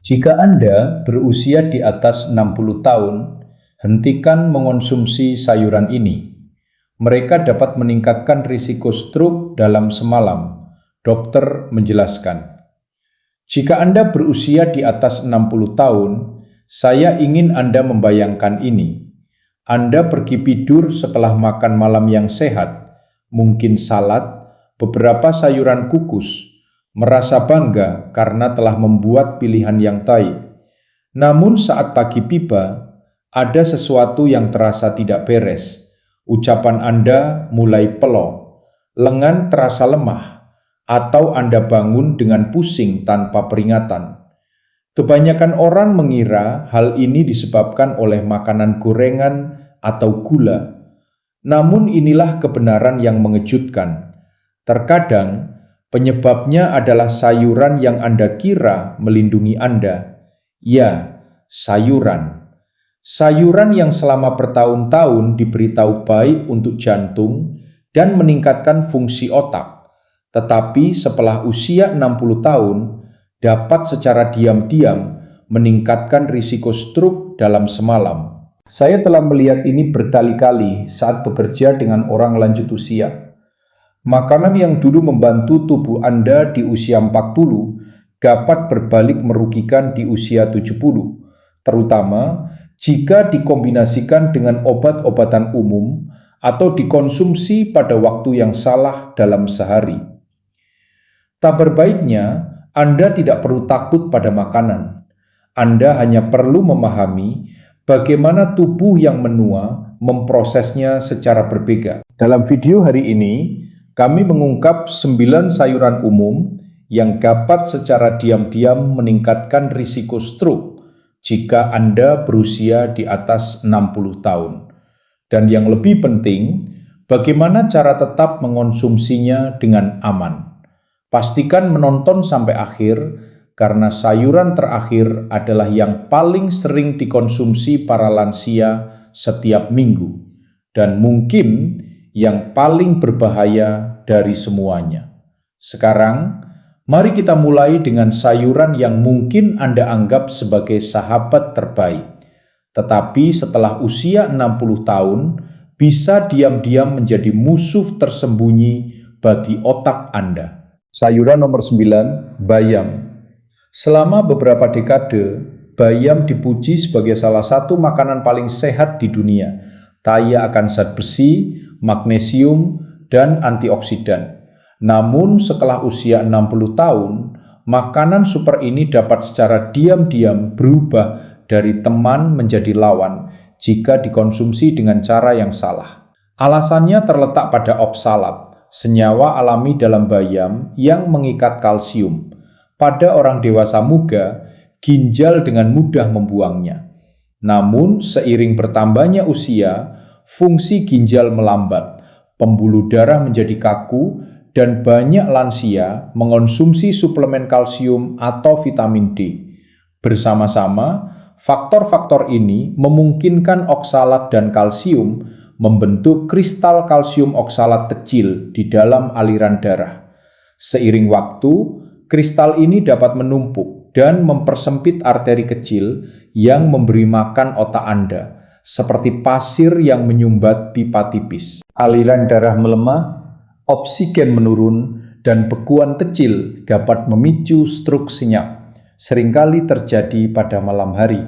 Jika Anda berusia di atas 60 tahun, hentikan mengonsumsi sayuran ini. Mereka dapat meningkatkan risiko stroke dalam semalam, dokter menjelaskan. Jika Anda berusia di atas 60 tahun, saya ingin Anda membayangkan ini. Anda pergi tidur setelah makan malam yang sehat, mungkin salad, beberapa sayuran kukus, merasa bangga karena telah membuat pilihan yang baik. Namun saat pagi tiba, ada sesuatu yang terasa tidak beres. Ucapan Anda mulai pelong, lengan terasa lemah, atau Anda bangun dengan pusing tanpa peringatan. Kebanyakan orang mengira hal ini disebabkan oleh makanan gorengan atau gula. Namun inilah kebenaran yang mengejutkan. Terkadang penyebabnya adalah sayuran yang Anda kira melindungi Anda. Ya, sayuran. Sayuran yang selama bertahun-tahun diberitahu baik untuk jantung dan meningkatkan fungsi otak. Tetapi setelah usia 60 tahun, dapat secara diam-diam meningkatkan risiko stroke dalam semalam. Saya telah melihat ini berkali-kali saat bekerja dengan orang lanjut usia. Makanan yang dulu membantu tubuh Anda di usia 40 dapat berbalik merugikan di usia 70, terutama jika dikombinasikan dengan obat-obatan umum atau dikonsumsi pada waktu yang salah dalam sehari. Kabar baiknya, Anda tidak perlu takut pada makanan. Anda hanya perlu memahami bagaimana tubuh yang menua memprosesnya secara berbeda. Dalam video hari ini, kami mengungkap 9 sayuran umum yang dapat secara diam-diam meningkatkan risiko stroke jika Anda berusia di atas 60 tahun. Dan yang lebih penting, bagaimana cara tetap mengonsumsinya dengan aman. Pastikan menonton sampai akhir, karena sayuran terakhir adalah yang paling sering dikonsumsi para lansia setiap minggu, dan mungkin yang paling berbahaya dari semuanya. Sekarang, mari kita mulai dengan sayuran yang mungkin Anda anggap sebagai sahabat terbaik, tetapi setelah usia 60 tahun, bisa diam-diam menjadi musuh tersembunyi bagi otak Anda. Sayuran nomor 9, bayam. Selama beberapa dekade, bayam dipuji sebagai salah satu makanan paling sehat di dunia, kaya akan zat besi, magnesium, dan antioksidan. Namun setelah usia 60 tahun, makanan super ini dapat secara diam-diam berubah dari teman menjadi lawan jika dikonsumsi dengan cara yang salah. Alasannya terletak pada oksalat, senyawa alami dalam bayam yang mengikat kalsium. Pada orang dewasa muda, ginjal dengan mudah membuangnya. Namun, seiring bertambahnya usia, fungsi ginjal melambat, pembuluh darah menjadi kaku, dan banyak lansia mengonsumsi suplemen kalsium atau vitamin D. Bersama-sama, faktor-faktor ini memungkinkan oksalat dan kalsium membentuk kristal kalsium oksalat kecil di dalam aliran darah. Seiring waktu, kristal ini dapat menumpuk dan mempersempit arteri kecil yang memberi makan otak Anda, seperti pasir yang menyumbat pipa tipis. Aliran darah melemah, oksigen menurun, dan bekuan kecil dapat memicu stroke senyap, seringkali terjadi pada malam hari.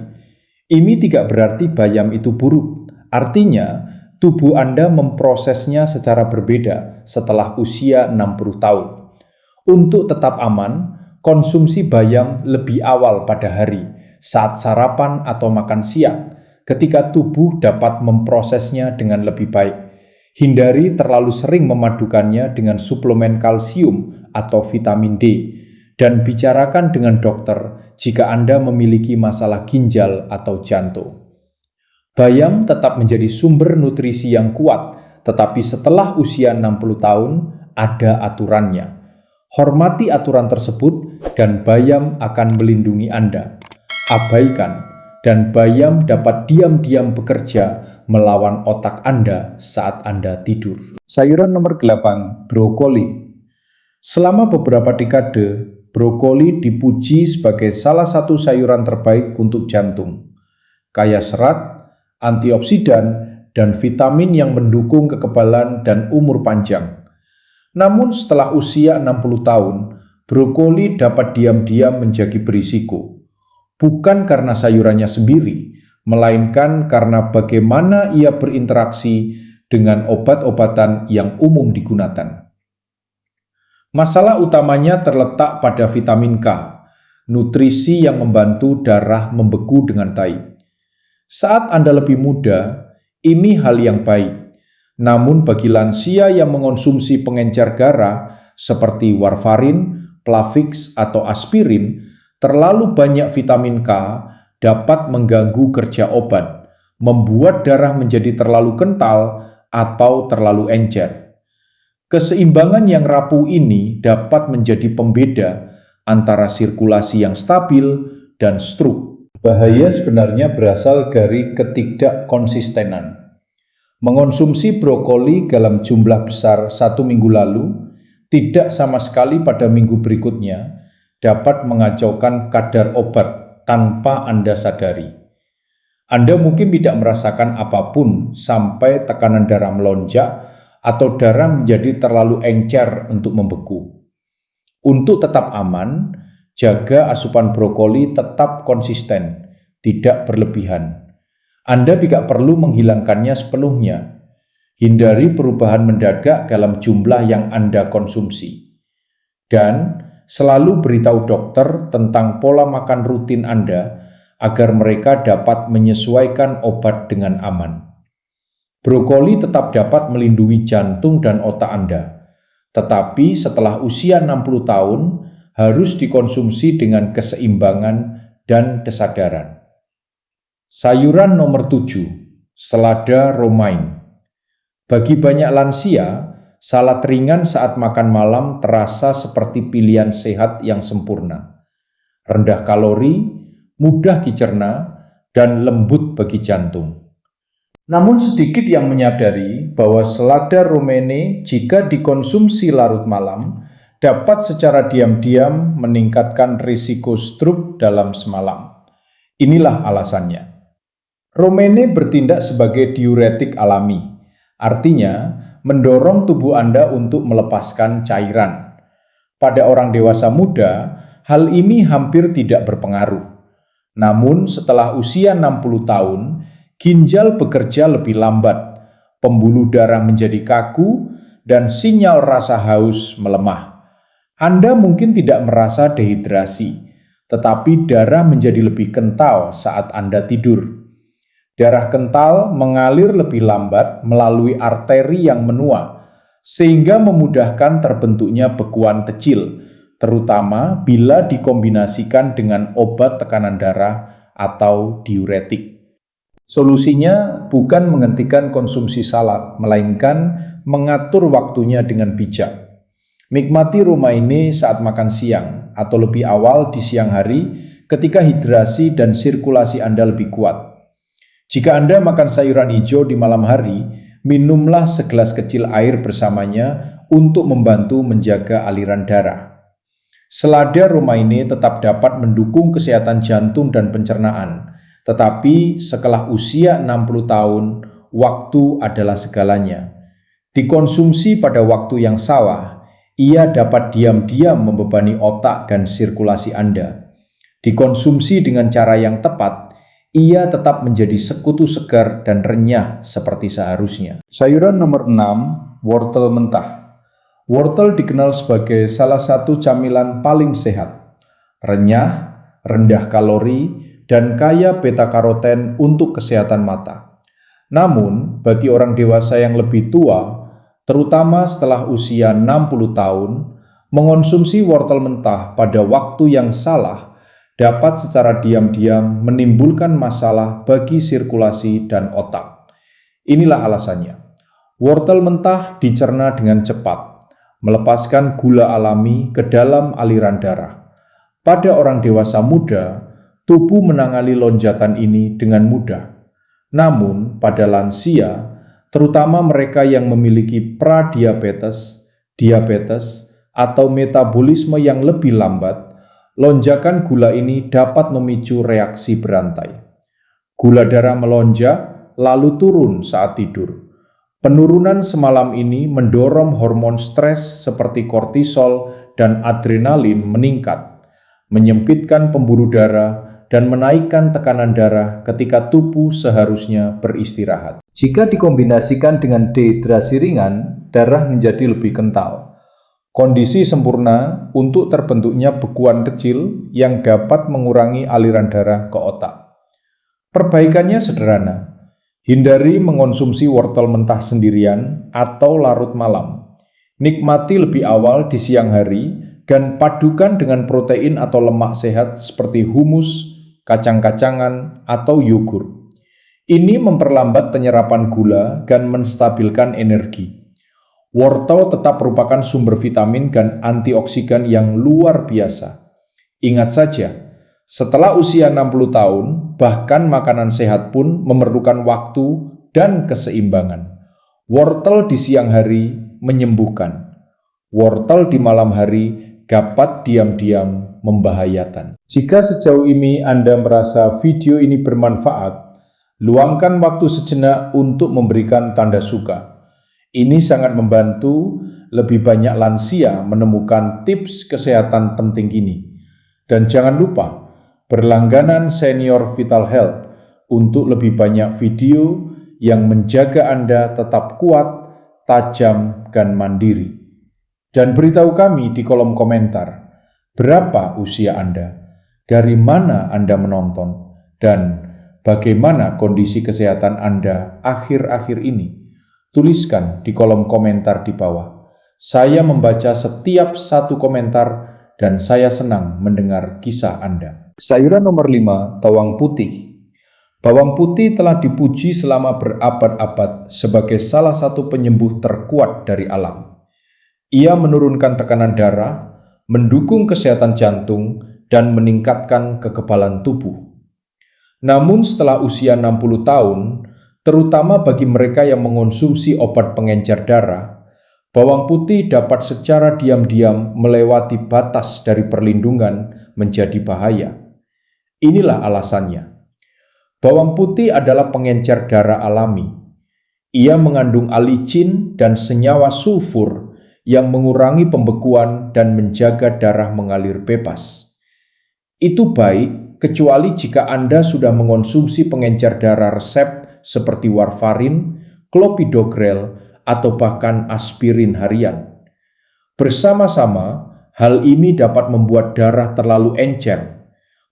Ini tidak berarti bayam itu buruk, artinya tubuh Anda memprosesnya secara berbeda setelah usia 60 tahun. Untuk tetap aman, konsumsi bayam lebih awal pada hari, saat sarapan atau makan siang, ketika tubuh dapat memprosesnya dengan lebih baik. Hindari terlalu sering memadukannya dengan suplemen kalsium atau vitamin D, dan bicarakan dengan dokter jika Anda memiliki masalah ginjal atau jantung. Bayam tetap menjadi sumber nutrisi yang kuat, tetapi setelah usia 60 tahun, ada aturannya. Hormati aturan tersebut dan bayam akan melindungi Anda. Abaikan, dan bayam dapat diam-diam bekerja melawan otak Anda saat Anda tidur. Sayuran nomor 8, brokoli. Selama beberapa dekade, brokoli dipuji sebagai salah satu sayuran terbaik untuk jantung, kaya serat, antioksidan, dan vitamin yang mendukung kekebalan dan umur panjang. Namun setelah usia 60 tahun, brokoli dapat diam-diam menjadi berisiko. Bukan karena sayurannya sendiri, melainkan karena bagaimana ia berinteraksi dengan obat-obatan yang umum digunakan. Masalah utamanya terletak pada vitamin K, nutrisi yang membantu darah membeku dengan baik. Saat Anda lebih muda, ini hal yang baik. Namun bagi lansia yang mengonsumsi pengencer darah seperti warfarin, Plavix, atau aspirin, terlalu banyak vitamin K dapat mengganggu kerja obat, membuat darah menjadi terlalu kental atau terlalu encer. Keseimbangan yang rapuh ini dapat menjadi pembeda antara sirkulasi yang stabil dan stroke. Bahaya sebenarnya berasal dari ketidakkonsistenan. Mengonsumsi brokoli dalam jumlah besar 1 minggu lalu, tidak sama sekali pada minggu berikutnya, dapat mengacaukan kadar obat tanpa Anda sadari. Anda mungkin tidak merasakan apapun sampai tekanan darah melonjak atau darah menjadi terlalu encer untuk membeku. Untuk tetap aman, jaga asupan brokoli tetap konsisten, tidak berlebihan. Anda tidak perlu menghilangkannya sepenuhnya. Hindari perubahan mendadak dalam jumlah yang Anda konsumsi. Dan selalu beritahu dokter tentang pola makan rutin Anda agar mereka dapat menyesuaikan obat dengan aman. Brokoli tetap dapat melindungi jantung dan otak Anda, tetapi setelah usia 60 tahun harus dikonsumsi dengan keseimbangan dan kesadaran. Sayuran nomor 7, selada romaine. Bagi banyak lansia, salad ringan saat makan malam terasa seperti pilihan sehat yang sempurna. Rendah kalori, mudah dicerna, dan lembut bagi jantung. Namun sedikit yang menyadari bahwa selada romaine jika dikonsumsi larut malam dapat secara diam-diam meningkatkan risiko stroke dalam semalam. Inilah alasannya. Romaine bertindak sebagai diuretik alami, artinya mendorong tubuh Anda untuk melepaskan cairan. Pada orang dewasa muda, hal ini hampir tidak berpengaruh. Namun setelah usia 60 tahun, ginjal bekerja lebih lambat, pembuluh darah menjadi kaku, dan sinyal rasa haus melemah. Anda mungkin tidak merasa dehidrasi, tetapi darah menjadi lebih kental saat Anda tidur. Darah kental mengalir lebih lambat melalui arteri yang menua, sehingga memudahkan terbentuknya bekuan kecil, terutama bila dikombinasikan dengan obat tekanan darah atau diuretik. Solusinya bukan menghentikan konsumsi salad, melainkan mengatur waktunya dengan bijak. Nikmati romaine saat makan siang atau lebih awal di siang hari ketika hidrasi dan sirkulasi Anda lebih kuat. Jika Anda makan sayuran hijau di malam hari, minumlah segelas kecil air bersamanya untuk membantu menjaga aliran darah. Selada romaine tetap dapat mendukung kesehatan jantung dan pencernaan, tetapi setelah usia 60 tahun, waktu adalah segalanya. Dikonsumsi pada waktu yang salah, ia dapat diam-diam membebani otak dan sirkulasi Anda. Dikonsumsi dengan cara yang tepat, ia tetap menjadi sekutu segar dan renyah seperti seharusnya. Sayuran nomor 6, wortel mentah. Wortel dikenal sebagai salah satu camilan paling sehat. Renyah, rendah kalori, dan kaya beta-karoten untuk kesehatan mata. Namun, bagi orang dewasa yang lebih tua, terutama setelah usia 60 tahun, mengonsumsi wortel mentah pada waktu yang salah dapat secara diam-diam menimbulkan masalah bagi sirkulasi dan otak. Inilah alasannya. Wortel mentah dicerna dengan cepat, melepaskan gula alami ke dalam aliran darah. Pada orang dewasa muda, tubuh menangani lonjakan ini dengan mudah. Namun, pada lansia, terutama mereka yang memiliki pradiabetes, diabetes, atau metabolisme yang lebih lambat, lonjakan gula ini dapat memicu reaksi berantai. Gula darah melonjak, lalu turun saat tidur. Penurunan semalam ini mendorong hormon stres seperti kortisol dan adrenalin meningkat, menyempitkan pembuluh darah, dan menaikkan tekanan darah ketika tubuh seharusnya beristirahat. Jika dikombinasikan dengan dehidrasi ringan, darah menjadi lebih kental. Kondisi sempurna untuk terbentuknya bekuan kecil yang dapat mengurangi aliran darah ke otak. Perbaikannya sederhana. Hindari mengonsumsi wortel mentah sendirian atau larut malam. Nikmati lebih awal di siang hari dan padukan dengan protein atau lemak sehat seperti humus, kacang-kacangan, atau yogur. Ini memperlambat penyerapan gula dan menstabilkan energi. Wortel tetap merupakan sumber vitamin dan antioksidan yang luar biasa. Ingat saja, setelah usia 60 tahun, bahkan makanan sehat pun memerlukan waktu dan keseimbangan. Wortel di siang hari menyembuhkan. Wortel di malam hari dapat diam-diam membahayakan. Jika sejauh ini Anda merasa video ini bermanfaat, luangkan waktu sejenak untuk memberikan tanda suka. Ini sangat membantu lebih banyak lansia menemukan tips kesehatan penting ini. Dan jangan lupa, berlangganan Senior Vital Health untuk lebih banyak video yang menjaga Anda tetap kuat, tajam, dan mandiri. Dan beritahu kami di kolom komentar, berapa usia Anda, dari mana Anda menonton, dan bagaimana kondisi kesehatan Anda akhir-akhir ini. Tuliskan di kolom komentar di bawah. Saya membaca setiap satu komentar dan saya senang mendengar kisah Anda. Sayuran nomor 5, bawang putih. Bawang putih telah dipuji selama berabad-abad sebagai salah satu penyembuh terkuat dari alam. Ia menurunkan tekanan darah, mendukung kesehatan jantung, dan meningkatkan kekebalan tubuh. Namun setelah usia 60 tahun, terutama bagi mereka yang mengonsumsi obat pengencer darah, bawang putih dapat secara diam-diam melewati batas dari perlindungan menjadi bahaya. Inilah alasannya. Bawang putih adalah pengencer darah alami. Ia mengandung alicin dan senyawa sulfur yang mengurangi pembekuan dan menjaga darah mengalir bebas. Itu baik, kecuali jika Anda sudah mengonsumsi pengencer darah resep seperti warfarin, clopidogrel, atau bahkan aspirin harian. Bersama-sama, hal ini dapat membuat darah terlalu encer,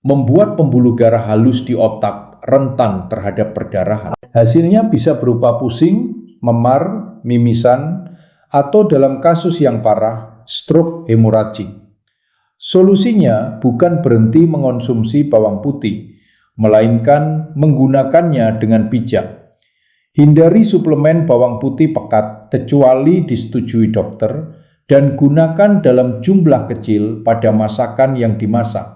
membuat pembuluh darah halus di otak rentan terhadap perdarahan. Hasilnya bisa berupa pusing, memar, mimisan, atau dalam kasus yang parah, stroke hemoragik. Solusinya bukan berhenti mengonsumsi bawang putih, melainkan menggunakannya dengan bijak. Hindari suplemen bawang putih pekat kecuali disetujui dokter dan gunakan dalam jumlah kecil pada masakan yang dimasak.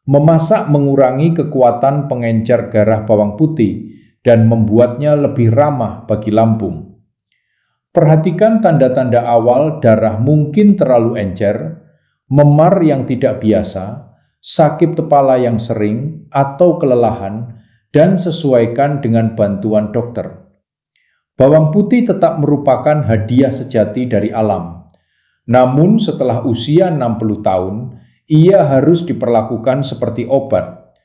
Memasak mengurangi kekuatan pengencer darah bawang putih dan membuatnya lebih ramah bagi lambung. Perhatikan tanda-tanda awal darah mungkin terlalu encer, memar yang tidak biasa, sakit kepala yang sering, atau kelelahan, dan sesuaikan dengan bantuan dokter. Bawang putih tetap merupakan hadiah sejati dari alam. Namun setelah usia 60 tahun, ia harus diperlakukan seperti obat.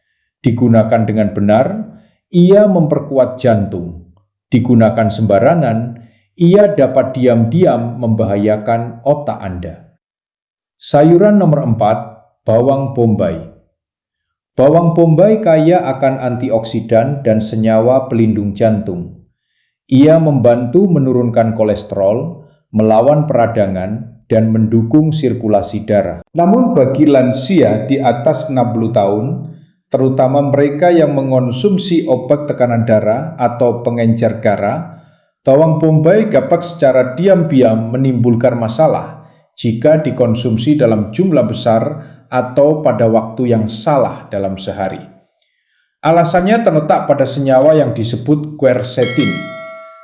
Digunakan dengan benar, ia memperkuat jantung. Digunakan sembarangan, ia dapat diam-diam membahayakan otak Anda. Sayuran nomor 4, bawang bombay. Bawang bombay kaya akan antioksidan dan senyawa pelindung jantung. Ia membantu menurunkan kolesterol, melawan peradangan, dan mendukung sirkulasi darah. Namun bagi lansia di atas 60 tahun, terutama mereka yang mengonsumsi obat tekanan darah atau pengencer darah, bawang bombay dapat secara diam-diam menimbulkan masalah jika dikonsumsi dalam jumlah besar atau pada waktu yang salah dalam sehari. Alasannya terletak pada senyawa yang disebut quercetin.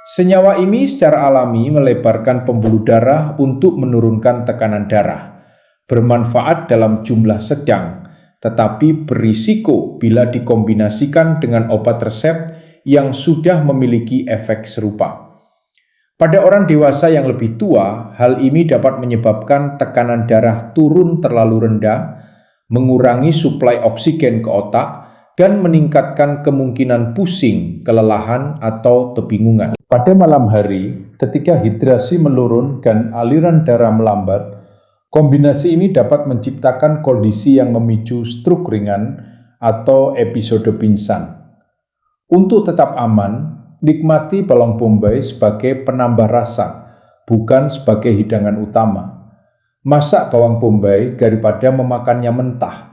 Senyawa ini secara alami melebarkan pembuluh darah untuk menurunkan tekanan darah, bermanfaat dalam jumlah sedang, tetapi berisiko bila dikombinasikan dengan obat resep yang sudah memiliki efek serupa. Pada orang dewasa yang lebih tua, hal ini dapat menyebabkan tekanan darah turun terlalu rendah, mengurangi suplai oksigen ke otak, dan meningkatkan kemungkinan pusing, kelelahan, atau kebingungan. Pada malam hari, ketika hidrasi menurun dan aliran darah melambat, kombinasi ini dapat menciptakan kondisi yang memicu stroke ringan atau episode pingsan. Untuk tetap aman, nikmati bawang bombay sebagai penambah rasa, bukan sebagai hidangan utama. Masak bawang bombay daripada memakannya mentah,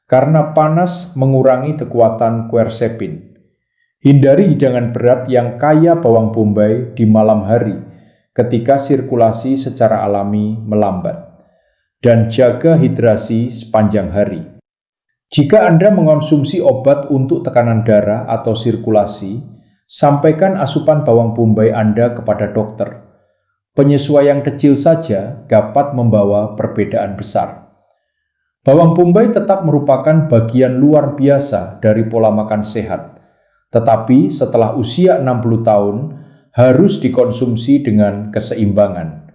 karena panas mengurangi kekuatan quercetin. Hindari hidangan berat yang kaya bawang bombay di malam hari ketika sirkulasi secara alami melambat. Dan jaga hidrasi sepanjang hari. Jika Anda mengonsumsi obat untuk tekanan darah atau sirkulasi, sampaikan asupan bawang bombay Anda kepada dokter. Penyesuaian kecil saja dapat membawa perbedaan besar. Bawang bombay tetap merupakan bagian luar biasa dari pola makan sehat, tetapi setelah usia 60 tahun harus dikonsumsi dengan keseimbangan.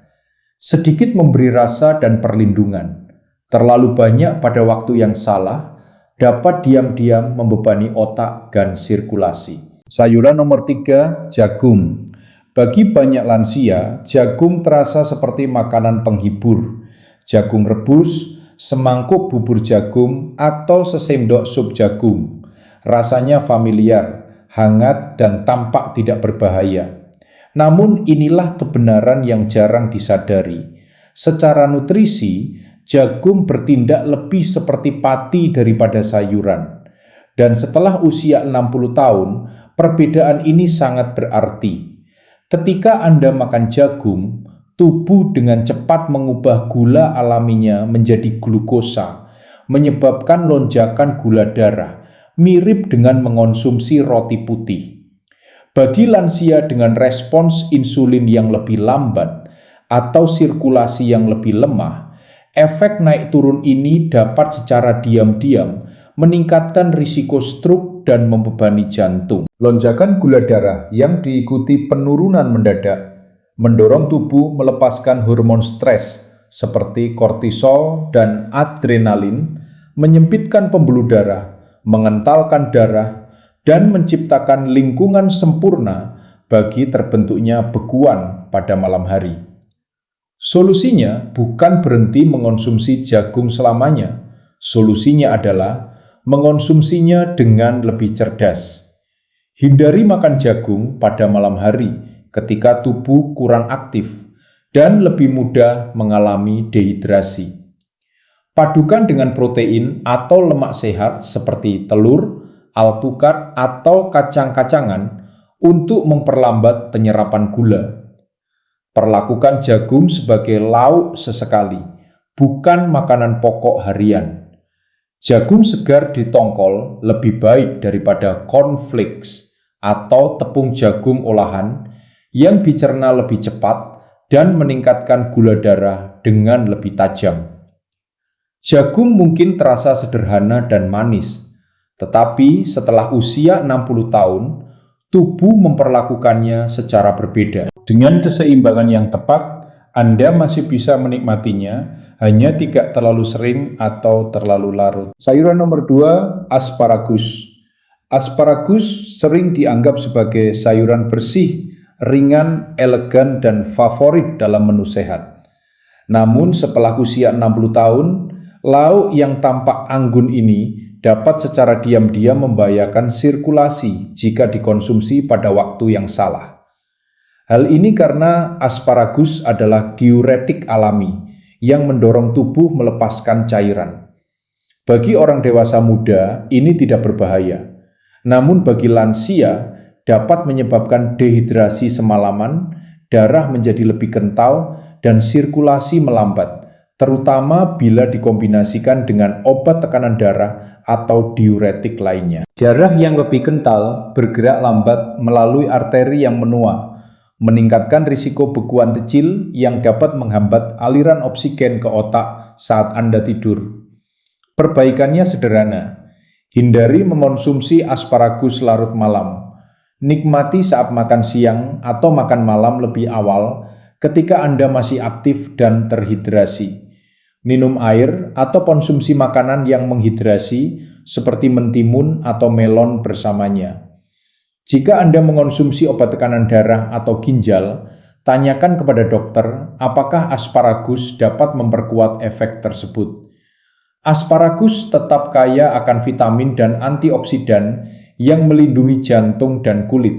Sedikit memberi rasa dan perlindungan, terlalu banyak pada waktu yang salah dapat diam-diam membebani otak dan sirkulasi. Sayuran nomor 3, jagung. Bagi banyak lansia, jagung terasa seperti makanan penghibur. Jagung rebus, semangkuk bubur jagung, atau sesendok sup jagung. Rasanya familiar, hangat, dan tampak tidak berbahaya. Namun inilah kebenaran yang jarang disadari. Secara nutrisi, jagung bertindak lebih seperti pati daripada sayuran. Dan setelah usia 60 tahun, perbedaan ini sangat berarti. Ketika Anda makan jagung, tubuh dengan cepat mengubah gula alaminya menjadi glukosa, menyebabkan lonjakan gula darah, mirip dengan mengonsumsi roti putih. Bagi lansia dengan respons insulin yang lebih lambat atau sirkulasi yang lebih lemah, efek naik turun ini dapat secara diam-diam meningkatkan risiko stroke dan membebani jantung. Lonjakan gula darah yang diikuti penurunan mendadak mendorong tubuh melepaskan hormon stres seperti kortisol dan adrenalin, menyempitkan pembuluh darah, mengentalkan darah, dan menciptakan lingkungan sempurna bagi terbentuknya bekuan pada malam hari. Solusinya bukan berhenti mengonsumsi jagung selamanya. Solusinya adalah mengonsumsinya dengan lebih cerdas. Hindari makan jagung pada malam hari ketika tubuh kurang aktif dan lebih mudah mengalami dehidrasi. Padukan dengan protein atau lemak sehat seperti telur, alpukat, atau kacang-kacangan untuk memperlambat penyerapan gula. Perlakukan jagung sebagai lauk sesekali, bukan makanan pokok harian. Jagung segar di tongkol lebih baik daripada cornflakes atau tepung jagung olahan yang dicerna lebih cepat dan meningkatkan gula darah dengan lebih tajam. Jagung mungkin terasa sederhana dan manis, tetapi setelah usia 60 tahun, tubuh memperlakukannya secara berbeda. Dengan keseimbangan yang tepat, Anda masih bisa menikmatinya, hanya tidak terlalu sering atau terlalu larut. Sayuran nomor 2, asparagus. Asparagus sering dianggap sebagai sayuran bersih, ringan, elegan, dan favorit dalam menu sehat. Namun setelah usia 60 tahun, lauk yang tampak anggun ini dapat secara diam-diam membahayakan sirkulasi jika dikonsumsi pada waktu yang salah. Hal ini karena asparagus adalah diuretik alami yang mendorong tubuh melepaskan cairan. Bagi orang dewasa muda, ini tidak berbahaya. Namun bagi lansia, dapat menyebabkan dehidrasi semalaman, darah menjadi lebih kental, dan sirkulasi melambat, terutama bila dikombinasikan dengan obat tekanan darah atau diuretik lainnya. Darah yang lebih kental bergerak lambat melalui arteri yang menua, meningkatkan risiko bekuan kecil yang dapat menghambat aliran oksigen ke otak saat Anda tidur. Perbaikannya sederhana. Hindari mengonsumsi asparagus larut malam. Nikmati saat makan siang atau makan malam lebih awal ketika Anda masih aktif dan terhidrasi. Minum air atau konsumsi makanan yang menghidrasi seperti mentimun atau melon bersamanya. Jika Anda mengonsumsi obat tekanan darah atau ginjal, tanyakan kepada dokter apakah asparagus dapat memperkuat efek tersebut. Asparagus tetap kaya akan vitamin dan antioksidan yang melindungi jantung dan kulit.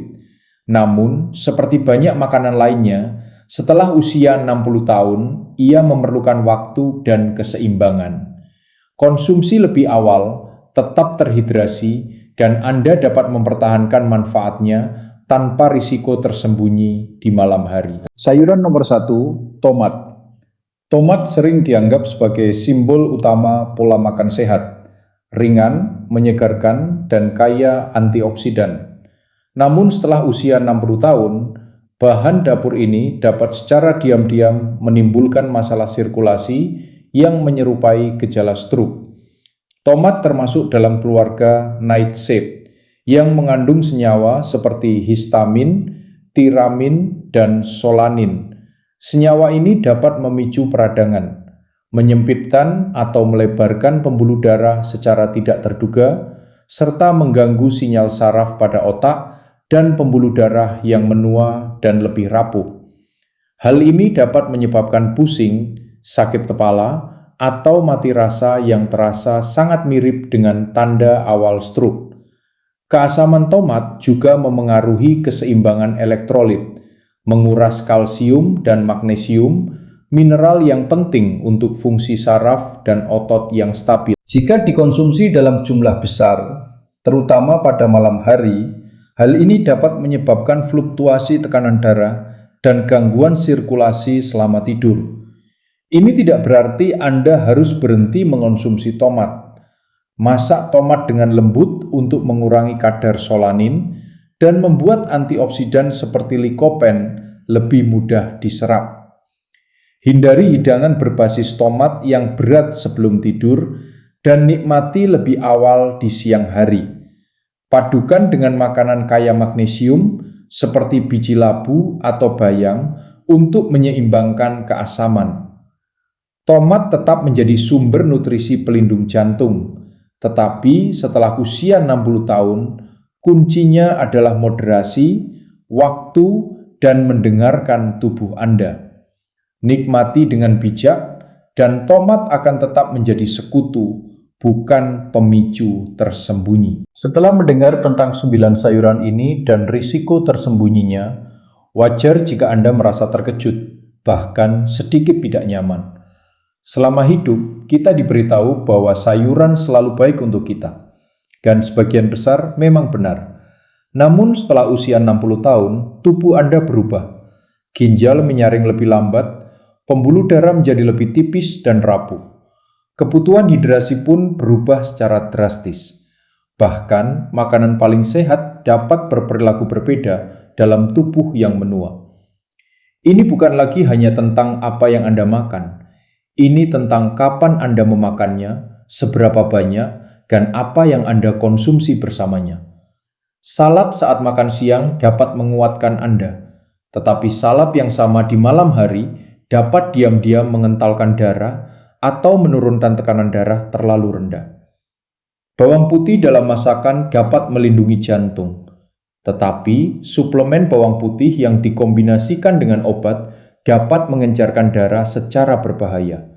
Namun, seperti banyak makanan lainnya, setelah usia 60 tahun, ia memerlukan waktu dan keseimbangan. Konsumsi lebih awal, tetap terhidrasi, dan Anda dapat mempertahankan manfaatnya tanpa risiko tersembunyi di malam hari. Sayuran nomor 1, tomat. Tomat sering dianggap sebagai simbol utama pola makan sehat, ringan, menyegarkan, dan kaya antioksidan. Namun setelah usia 60 tahun, bahan dapur ini dapat secara diam-diam menimbulkan masalah sirkulasi yang menyerupai gejala stroke. Tomat termasuk dalam keluarga nightshade yang mengandung senyawa seperti histamin, tiramin, dan solanin. Senyawa ini dapat memicu peradangan, menyempitkan atau melebarkan pembuluh darah secara tidak terduga, serta mengganggu sinyal saraf pada otak dan pembuluh darah yang menua dan lebih rapuh. Hal ini dapat menyebabkan pusing, sakit kepala, atau mati rasa yang terasa sangat mirip dengan tanda awal stroke. Keasaman tomat juga memengaruhi keseimbangan elektrolit, menguras kalsium dan magnesium, mineral yang penting untuk fungsi saraf dan otot yang stabil. Jika dikonsumsi dalam jumlah besar, terutama pada malam hari, hal ini dapat menyebabkan fluktuasi tekanan darah dan gangguan sirkulasi selama tidur. Ini tidak berarti Anda harus berhenti mengonsumsi tomat. Masak tomat dengan lembut untuk mengurangi kadar solanin dan membuat antioksidan seperti likopen lebih mudah diserap. Hindari hidangan berbasis tomat yang berat sebelum tidur dan nikmati lebih awal di siang hari. Padukan dengan makanan kaya magnesium seperti biji labu atau bayam untuk menyeimbangkan keasaman. Tomat tetap menjadi sumber nutrisi pelindung jantung, tetapi setelah usia 60 tahun, kuncinya adalah moderasi, waktu, dan mendengarkan tubuh Anda. Nikmati dengan bijak, dan tomat akan tetap menjadi sekutu, bukan pemicu tersembunyi. Setelah mendengar tentang 9 sayuran ini dan risiko tersembunyinya, wajar jika Anda merasa terkejut, bahkan sedikit tidak nyaman. Selama hidup, kita diberitahu bahwa sayuran selalu baik untuk kita, dan sebagian besar memang benar. Namun setelah usia 60 tahun, tubuh Anda berubah. Ginjal menyaring lebih lambat, pembuluh darah menjadi lebih tipis dan rapuh. Kebutuhan hidrasi pun berubah secara drastis. Bahkan, makanan paling sehat dapat berperilaku berbeda dalam tubuh yang menua. Ini bukan lagi hanya tentang apa yang Anda makan. Ini tentang kapan Anda memakannya, seberapa banyak, dan apa yang Anda konsumsi bersamanya. Salap saat makan siang dapat menguatkan Anda, tetapi salap yang sama di malam hari dapat diam-diam mengentalkan darah atau menurunkan tekanan darah terlalu rendah. Bawang putih dalam masakan dapat melindungi jantung, tetapi suplemen bawang putih yang dikombinasikan dengan obat dapat mengencarkan darah secara berbahaya.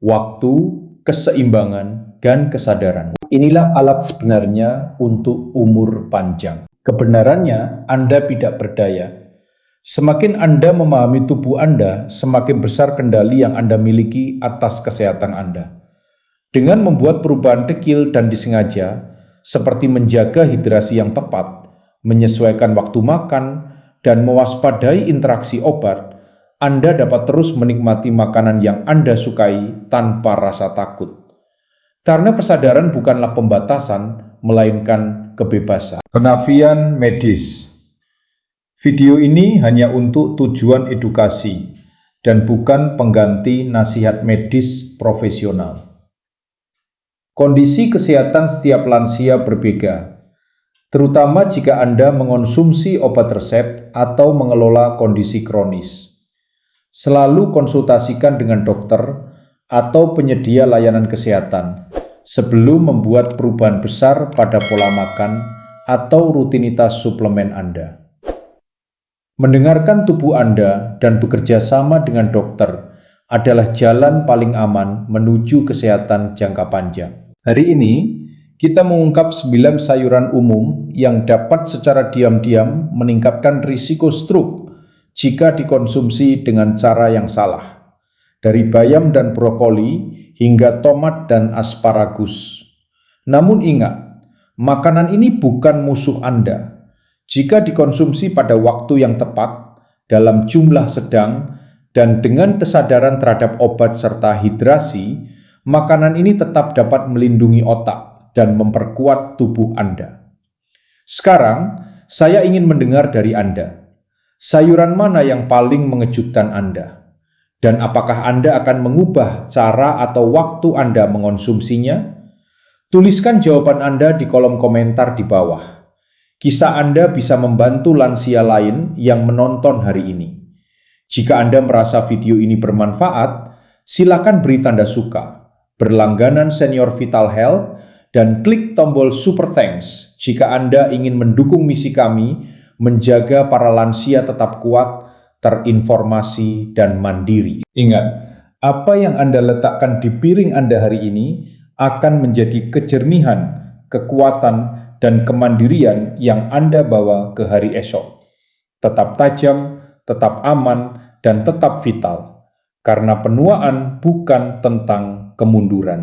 Waktu, keseimbangan, dan kesadaran. Inilah alat sebenarnya untuk umur panjang. Kebenarannya, Anda tidak berdaya. Semakin Anda memahami tubuh Anda, semakin besar kendali yang Anda miliki atas kesehatan Anda. Dengan membuat perubahan kecil dan disengaja, seperti menjaga hidrasi yang tepat, menyesuaikan waktu makan, dan mewaspadai interaksi obat, Anda dapat terus menikmati makanan yang Anda sukai tanpa rasa takut. Karena kesadaran bukanlah pembatasan, melainkan kebebasan. Penafian medis. Video ini hanya untuk tujuan edukasi dan bukan pengganti nasihat medis profesional. Kondisi kesehatan setiap lansia berbeda, terutama jika Anda mengonsumsi obat resep atau mengelola kondisi kronis. Selalu konsultasikan dengan dokter atau penyedia layanan kesehatan sebelum membuat perubahan besar pada pola makan atau rutinitas suplemen Anda. Mendengarkan tubuh Anda dan bekerja sama dengan dokter adalah jalan paling aman menuju kesehatan jangka panjang. Hari ini, kita mengungkap 9 sayuran umum yang dapat secara diam-diam meningkatkan risiko stroke jika dikonsumsi dengan cara yang salah. Dari bayam dan brokoli hingga tomat dan asparagus. Namun ingat, makanan ini bukan musuh Anda. Jika dikonsumsi pada waktu yang tepat, dalam jumlah sedang, dan dengan kesadaran terhadap obat serta hidrasi, makanan ini tetap dapat melindungi otak dan memperkuat tubuh Anda. Sekarang, saya ingin mendengar dari Anda. Sayuran mana yang paling mengejutkan Anda? Dan apakah Anda akan mengubah cara atau waktu Anda mengonsumsinya? Tuliskan jawaban Anda di kolom komentar di bawah. Kisah Anda bisa membantu lansia lain yang menonton hari ini. Jika Anda merasa video ini bermanfaat, silakan beri tanda suka, berlangganan Senior Vital Health, dan klik tombol Super Thanks jika Anda ingin mendukung misi kami menjaga para lansia tetap kuat, terinformasi, dan mandiri. Ingat, apa yang Anda letakkan di piring Anda hari ini akan menjadi kejernihan, kekuatan, dan kemandirian yang Anda bawa ke hari esok. Tetap tajam, tetap aman, dan tetap vital. Karena penuaan bukan tentang kemunduran.